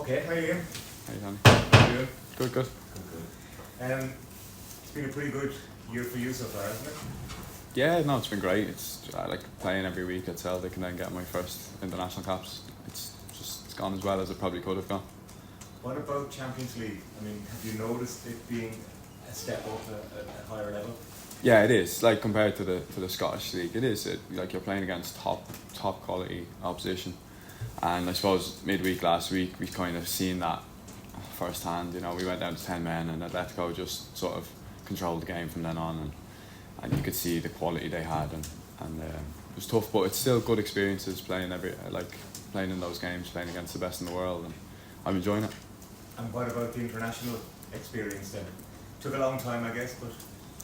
Okay, how are you? Hey, Tony. How are you doing? Good, good. It's been a pretty good year for you so far, hasn't it? Yeah, no, it's been great. I like playing every week at Celtic and then getting my first international caps. It's gone as well as it probably could have gone. What about Champions League? I mean, have you noticed it being a step up at a higher level? Yeah, it is. Like compared to the Scottish League, it is. Like you're playing against top quality opposition, and I suppose midweek last week we kind of seen that firsthand. You know, we went down to 10 men and Atletico just sort of controlled the game from then on, and you could see the quality they had, and it was tough, but it's still good experiences playing in those games, playing against the best in the world, and I'm enjoying it. And what about the international experience then? Took a long time, I guess, but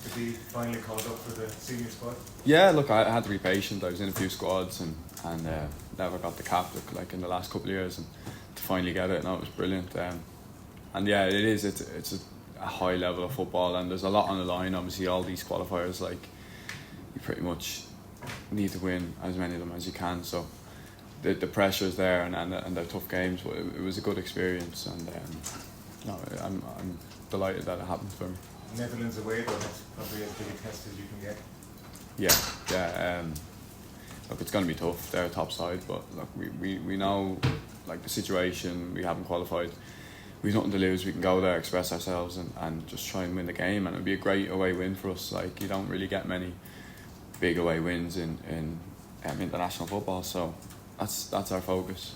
to be finally called up for the senior squad? Yeah, look, I had to be patient. I was in a few squads and never got the cap like in the last couple of years, and to finally get it, no, it was brilliant. And yeah, it is. It's a high level of football, and there's a lot on the line. Obviously, all these qualifiers, like you pretty much need to win as many of them as you can. So the pressure's there, and they're tough games. But it was a good experience, and no, I'm delighted that it happened for me. Netherlands away, though, that's probably as big a test as you can get. Yeah. Look, it's going to be tough. They're a top side, but look, we know like the situation. We haven't qualified. We've nothing to lose. We can go there, express ourselves, and just try and win the game. And it'd be a great away win for us. Like you don't really get many big away wins in international football, so that's our focus.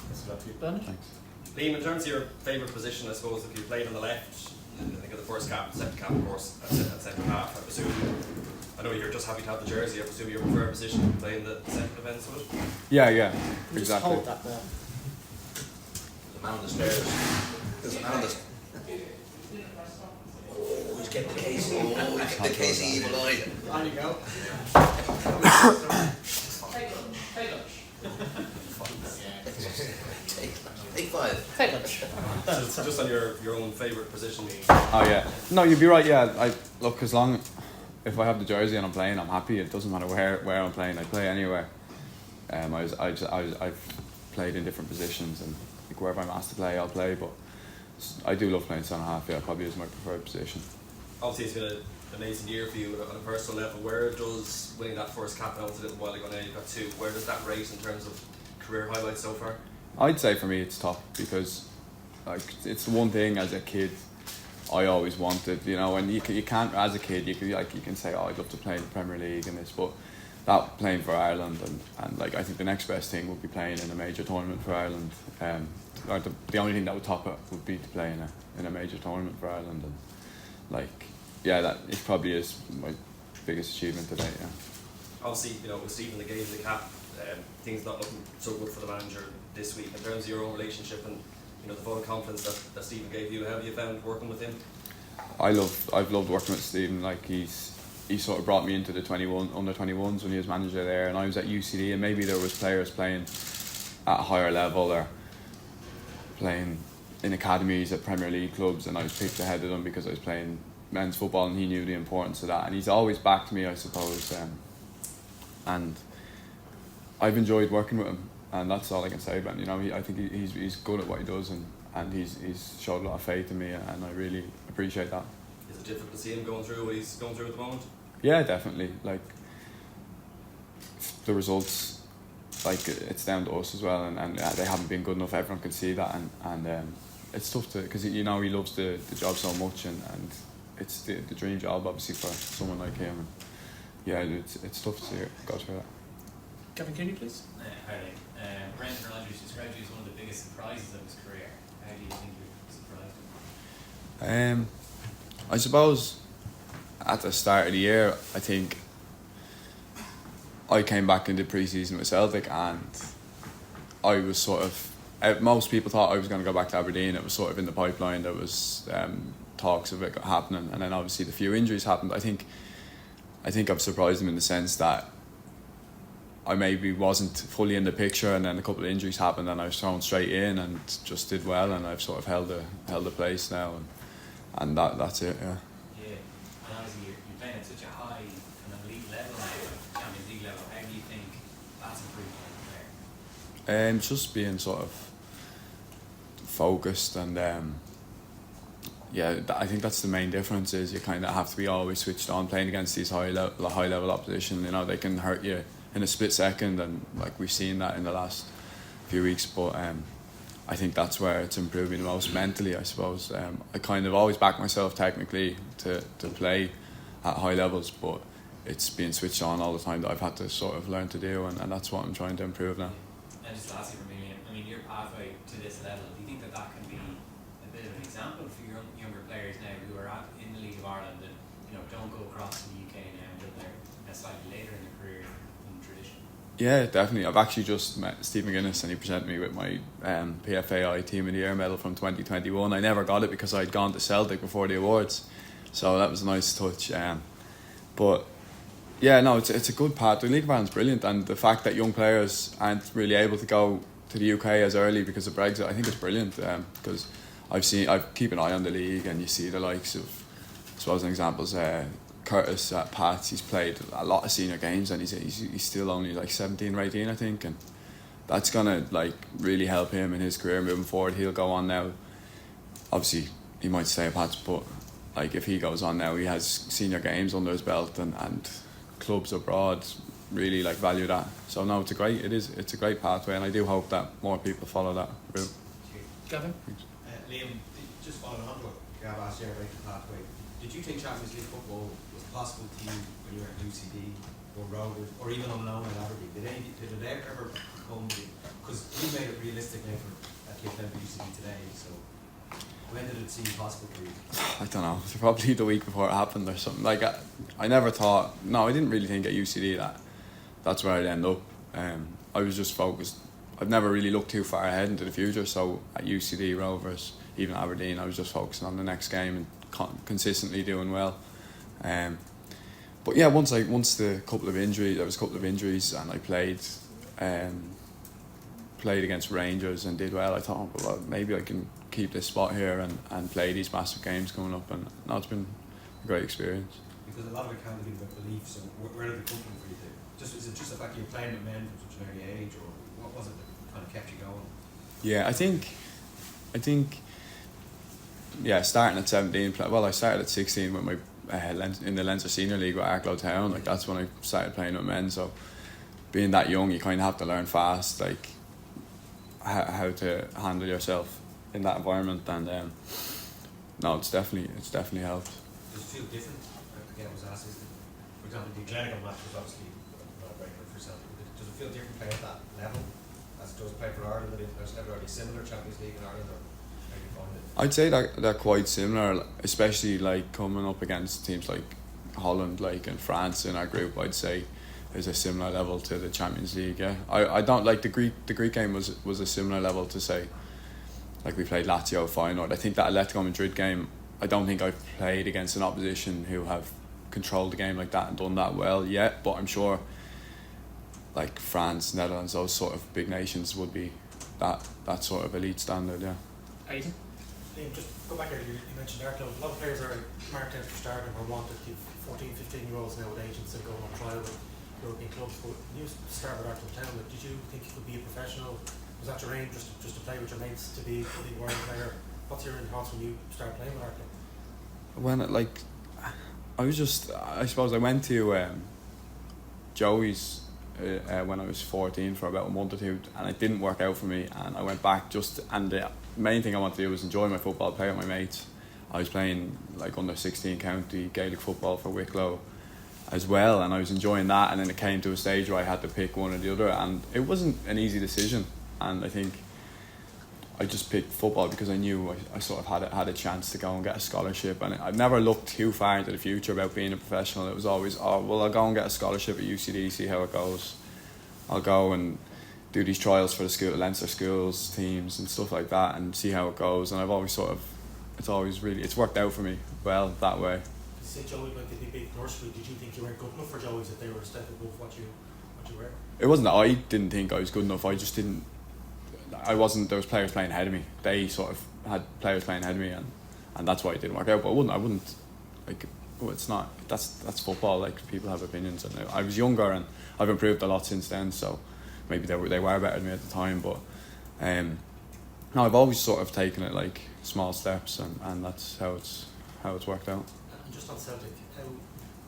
That's a lot for you. Thanks. Liam, in terms of your favourite position, I suppose if you played on the left, I think of the first cap, second cap, of course, at centre half, I presume. I know you're just happy to have the jersey. I presume your preferred position to play in the centre defence with it. Yeah, Just exactly. hold that there. The man on the stairs. There's a man on the stairs. Oh, he's getting the case. Oh, he's getting the case of evil eye. On you go. Take five. Take it. Just on your own favourite position. Oh yeah. No, you'd be right. Yeah, look, if I have the jersey and I'm playing, I'm happy. It doesn't matter where I'm playing. I play anywhere. I've played in different positions, and like wherever I'm asked to play, I'll play. But I do love playing centre half. Yeah, probably is my preferred position. Obviously, it's been an amazing year for you on a personal level. Where does winning that first cap, and also a little while ago now you've got two, where does that rate in terms of career highlights so far? I'd say for me it's top, because like it's the one thing as a kid I always wanted, you know, and you can't as a kid you can say, oh, I'd love to play in the Premier League and this, but that playing for Ireland and like I think the next best thing would be playing in a major tournament for Ireland. Or the only thing that would top it would be to play in a major tournament for Ireland, and like that it probably is my biggest achievement today. Yeah. Obviously, you know, with Stephen, the game of the cap, things not looking so good for the manager this week. In terms of your own relationship and you know the vote of confidence that Stephen gave you, how have you found working with him? I've loved working with Stephen. Like he sort of brought me into the under 21s when he was manager there, and I was at UCD, and maybe there was players playing at a higher level or playing in academies at Premier League clubs, and I was picked ahead of them because I was playing men's football, and he knew the importance of that, and he's always backed me, I suppose, and I've enjoyed working with him, and that's all I can say about him. You know, I think he's good at what he does, and he's showed a lot of faith in me, and I really appreciate that. Is it difficult to see him going through what he's going through at the moment? Yeah, definitely. Like the results, like it's down to us as well, and they haven't been good enough. Everyone can see that, and it's tough to, because you know he loves the job so much, and it's the dream job obviously for someone like him. And yeah, it's tough to go through that. Kevin Cooney, please. Hi there. Brendan Rodgers described you as one of the biggest surprises of his career. How do you think you surprised him? I suppose at the start of the year, I think I came back into pre-season with Celtic, and I was sort of, most people thought I was going to go back to Aberdeen. It was sort of in the pipeline. There was talks of it happening, and then obviously the few injuries happened. I think I've surprised him in the sense that I maybe wasn't fully in the picture, and then a couple of injuries happened, and I was thrown straight in and just did well, and I've sort of held the place now, and that's it. Yeah. Yeah, and obviously you're playing at such a high kind of elite level now, Champions League level. How do you think that's improved on there? Just being sort of focused, and I think that's the main difference. Is you kind of have to be always switched on playing against these high level opposition. You know, they can hurt you in a split second, and like we've seen that in the last few weeks. But I think that's where it's improving the most mentally, I suppose. I kind of always back myself technically to play at high levels, but it's being switched on all the time that I've had to sort of learn to do, and that's what I'm trying to improve now. And just lastly for me, I mean, your pathway to this level, do you think that can be a bit of an example for younger players now who are in the League of Ireland and, you know, don't go across to the UK now and they're slightly later in their career in tradition? Yeah, definitely. I've actually just met Steve McGuinness, and he presented me with my PFAI Team of the Year medal from 2021. I never got it because I'd gone to Celtic before the awards, so that was a nice touch. But yeah, no, it's a good part. The League of Ireland's brilliant, and the fact that young players aren't really able to go to the UK as early because of Brexit, I think it's brilliant. Because I keep an eye on the league, and you see the likes of, I suppose an example's Curtis at Pats. He's played a lot of senior games, and he's still only like 17 or 18, I think, and that's gonna like really help him in his career moving forward. He'll go on now. Obviously, he might stay at Pats, but like if he goes on now, he has senior games under his belt, and clubs abroad really like value that. So no, it's a great pathway, and I do hope that more people follow that route. Gavin? Liam, just following on what Gav asked you about the pathway, did you think Champions League football was possible to you when you were at UCD or Rovers or even on loan at Aberdeen? Did it ever become, because you made it realistic now for a kid playing for UCD today, so when did it seem possible for you? I don't know, probably the week before it happened or something. Like I never thought, no, I didn't really think at UCD that's where I'd end up. I was just focused. I've never really looked too far ahead into the future, so at UCD, Rovers, even Aberdeen, I was just focusing on the next game and consistently doing well. But yeah, once there was a couple of injuries, and I played against Rangers and did well. I thought, well, maybe I can keep this spot here and play these massive games coming up, and no, it's been a great experience. Because a lot of it can be about belief, so where did it come from for you? Is it just the fact that you're playing with men from such an early age, or what was it that kind of kept you going? Yeah, I think yeah, starting at 17, I started at 16 with my in the Leinster Senior League with Arklow Town. Like that's when I started playing with men, so being that young, you kind of have to learn fast, like how to handle yourself in that environment, and no, it's definitely helped. Does it feel different? Again, was asked, for example, the Glencoe match was obviously not regular for Celtic. Does it feel different playing at that level as it does play for Ireland? There's never really similar Champions League in Ireland, or how do you find it? I'd say that they're quite similar, especially like coming up against teams like Holland, like in France in our group. I'd say is a similar level to the Champions League. Yeah, I don't like the Greek game was a similar level to say, like we played Lazio, Feyenoord. I think that Atletico Madrid game, I don't think I've played against an opposition who have controlled the game like that and done that well yet, but I'm sure like France, Netherlands, those sort of big nations would be that sort of elite standard. Yeah. Aidan? Liam, just go back here, you mentioned Arklow. A lot of players are marked out for starting or wanted to give 14, 15-year-olds now with agents and going on trial with European clubs. But when you started with Arklow Town, did you think you could be a professional? Was that your aim, just to play with your mates, to be a League World player? What's your thoughts when you started playing with Arklow? When I suppose I went to Joey's when I was 14 for about a month or two, and it didn't work out for me, and I went back and the main thing I wanted to do was enjoy my football, play with my mates. I was playing like under 16 county Gaelic football for Wicklow as well, and I was enjoying that, and then it came to a stage where I had to pick one or the other, and it wasn't an easy decision, and I think I just picked football because I knew I sort of had a chance to go and get a scholarship, and I've never looked too far into the future about being a professional. It was always, I'll go and get a scholarship at UCD, see how it goes. I'll go and do these trials for the Leinster schools teams and stuff like that, and see how it goes. And I've always it's worked out for me well that way. You said Joey went to the big nursery. Did you think you weren't good enough for Joey's, that they were a step above what you were? It wasn't that I didn't think I was good enough. I just didn't. I wasn't. There was players playing ahead of me. They sort of had players playing ahead of me, and that's why it didn't work out. But I wouldn't like. Oh, it's not. That's football. Like, people have opinions, and I was younger, and I've improved a lot since then. So maybe they were better than me at the time. But No, I've always sort of taken it like small steps, and that's how it's worked out. And just on Celtic,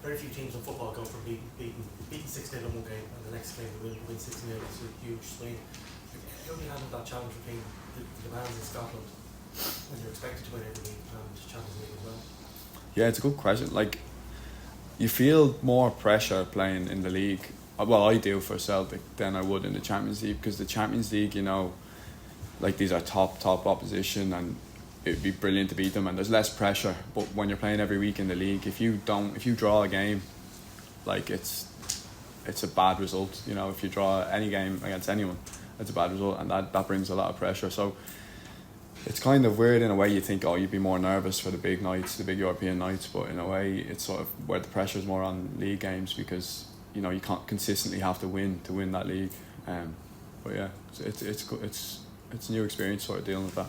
very few teams in football go from beating 6-0 in one game and the next game they win 6-0. It's a huge swing. How do you handle that challenge between the demands in Scotland when you're expected to win every week and Champions League as well? Yeah, it's a good question. Like, you feel more pressure playing in the league. Well, I do for Celtic than I would in the Champions League, because the Champions League, you know, like these are top opposition and it'd be brilliant to beat them and there's less pressure. But when you're playing every week in the league, if you draw a game, like it's a bad result. You know, if you draw any game against anyone, it's a bad result, and that brings a lot of pressure. So it's kind of weird in a way. You think, oh, you'd be more nervous for the big nights, the big European nights, but in a way it's sort of where the pressure is more on league games, because you know you can't consistently have to win that league. But yeah, it's a new experience sort of dealing with that.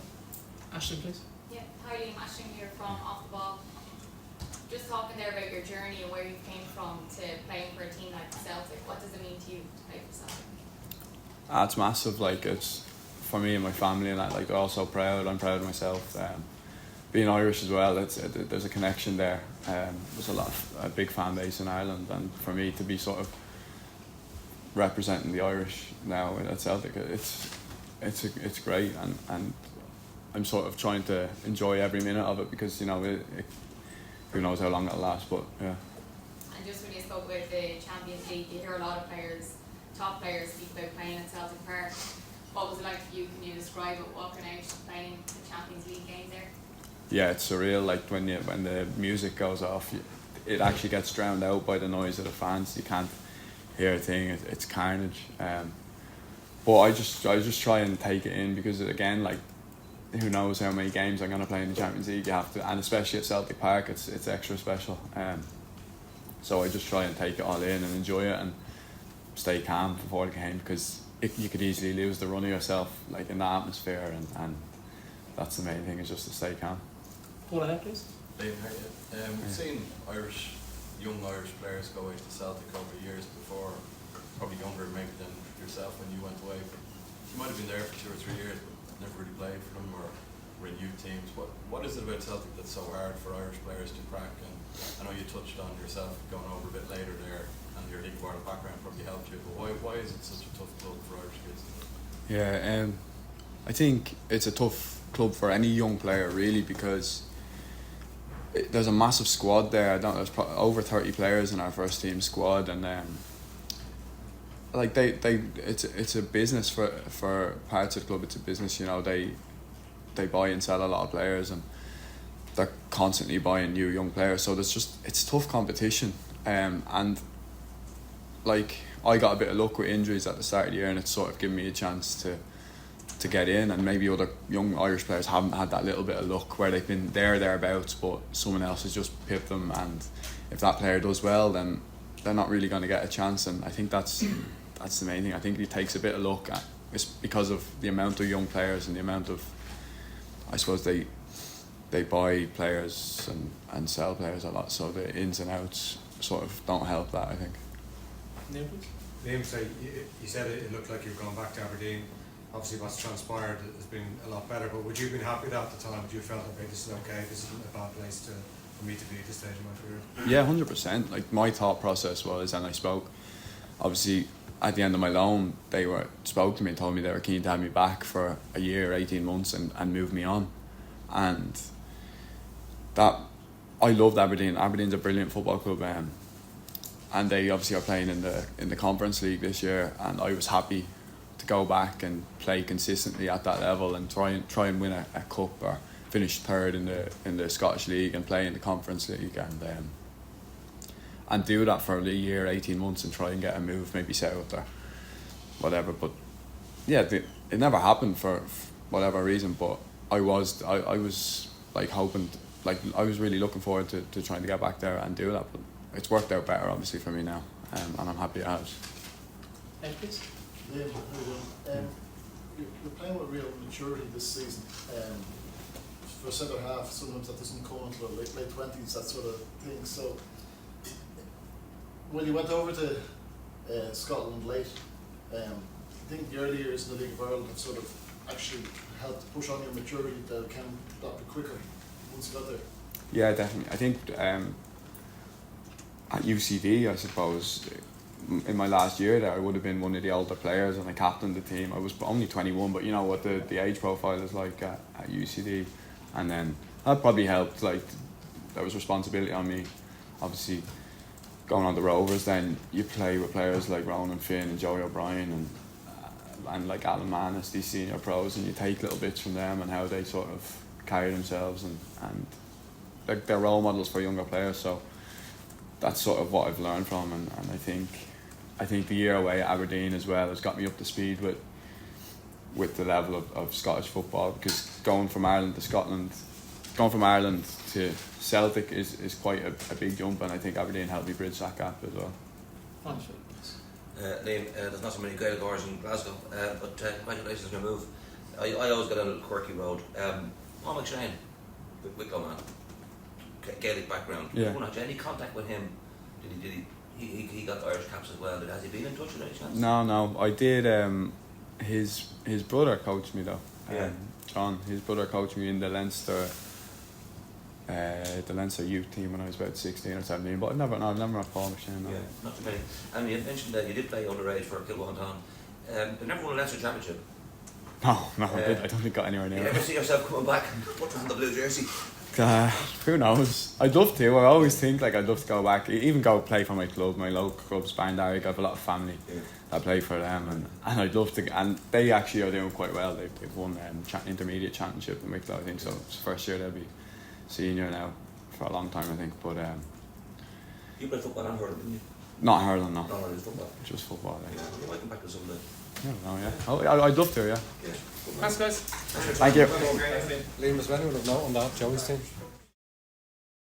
Ashton, please. Yeah, hi Liam, Ashton here from Off the Ball. Just talking there about your journey and where you came from to playing for a team like Celtic. What does it mean to you to play for Celtic? It's massive. Like, it's for me and my family, and like they're all so proud. I'm proud of myself. Being Irish as well, there's a connection there. There's a big fan base in Ireland, and for me to be sort of representing the Irish now at Celtic, it's great, and I'm sort of trying to enjoy every minute of it, because you know who knows how long it'll last, but yeah. And just when you spoke about the Champions League, you hear a lot of top players speak about playing at Celtic Park. What was it like for you? Can you describe it, walking out and playing the Champions League game there? Yeah, it's surreal. Like when the music goes off, it actually gets drowned out by the noise of the fans. You can't hear a thing. It's carnage. But I just try and take it in, because again, like, who knows how many games I'm going to play in the Champions League. You have to, and especially at Celtic Park, it's extra special. So I just try and take it all in and enjoy it and stay calm before the game, because you could easily lose the run of yourself, like in the atmosphere, and that's the main thing, is just to stay calm. Go ahead, please. Liam, how are you? We've seen young Irish players go away to Celtic over years before, probably younger maybe than yourself when you went away. But you might have been there for 2 or 3 years, but never really played for them, or were in youth teams. What is it about Celtic that's so hard for Irish players to crack? And I know you touched on yourself going over a bit later there, and your League of Ireland background probably helped you, but why is it such a tough club for Irish kids? Yeah, I think it's a tough club for any young player, really, because there's a massive squad there. There's over 30 players in our first team squad, and like it's a business for parts of the club. It's a business, you know. They buy and sell a lot of players, and they're constantly buying new young players. So it's tough competition, and like I got a bit of luck with injuries at the start of the year, and it's sort of given me a chance to get in, and maybe other young Irish players haven't had that little bit of luck where they've been thereabouts, but someone else has just pipped them, and if that player does well, then they're not really going to get a chance. And I think that's the main thing. I think it takes a bit of luck. It's because of the amount of young players and the amount of, I suppose they buy players and sell players a lot, so the ins and outs sort of don't help that, I think. Neil, please. Liam, so you said it looked like you've gone back to Aberdeen. Obviously what's transpired has been a lot better, but would you have been happy with that at the time? Would you have felt, okay, this is okay, this isn't a bad place for me to be at this stage of my career? Yeah, 100%. Like, my thought process was, and I spoke, obviously at the end of my loan, they spoke to me and told me they were keen to have me back for a year, 18 months and move me on. And that, I loved Aberdeen. Aberdeen's a brilliant football club, and they obviously are playing in the Conference League this year, and I was happy to go back and play consistently at that level and try and win a cup, or finish third in the Scottish League and play in the Conference League, and do that for a year, 18 months, and try and get a move maybe south or whatever. But yeah, it never happened for whatever reason, but I was like hoping, like I was really looking forward to trying to get back there and do that, but it's worked out better obviously for me now, and I'm happy it has. Ed, please. Liam, you're playing with real maturity this season. For centre half, sometimes that doesn't come until late 20s, that sort of thing. So when you went over to Scotland late, I think the early years in the League of Ireland have sort of actually helped push on your maturity that can that be quicker once you got there? Yeah, definitely. I think at UCD, I suppose, in my last year there, I would have been one of the older players and I captained the team. I was only 21, but you know what the age profile is like at UCD, and then that probably helped. Like, there was responsibility on me, obviously. Going on the Rovers, then you play with players like Ronan Finn and Joey O'Brien and like Alan Manus, these senior pros, and you take little bits from them and how they sort of carry themselves, and like they're role models for younger players. So that's sort of what I've learned from, and I think the year away at Aberdeen as well has got me up to speed with the level of Scottish football, because going from Ireland to Celtic is quite a big jump, and I think Aberdeen helped me bridge that gap as well. Liam, there's not so many great goers in Glasgow, but congratulations on your move. I always got a little quirky road. Paul McShane, Wicklow man, Gaelic background. Yeah. Had you any contact with him? Did he got Irish caps as well? Has he been in touch with any chance? No, I did. His brother coached me though. John, his brother coached me in the Leinster youth team when I was about 16 or 17. But I've never met Paul McShane. No. Yeah, not too many. And you mentioned that you did play underage for Kilwan Town. You've never won a Leinster championship. No, I don't think got anywhere near You it. ever see yourself coming back and put on the blue jersey? Who knows? I'd love to. I always think like I'd love to go back, even go play for my club, my local clubs, Barndarrig. I have a lot of family that play for them, and I'd love to. And they actually are doing quite well. They've won intermediate championship in Wicklow, I think. So it's the first year they'll be senior now for a long time, I think. But you played football and hurling, didn't you? not hurling, no. Not hurling, football. Just football. Yeah, you might come back to some of the. I don't know. Yeah, I'd love to. Yeah. Thanks, guys. Thank you. Liam, is there anyone of note on that Joey's team?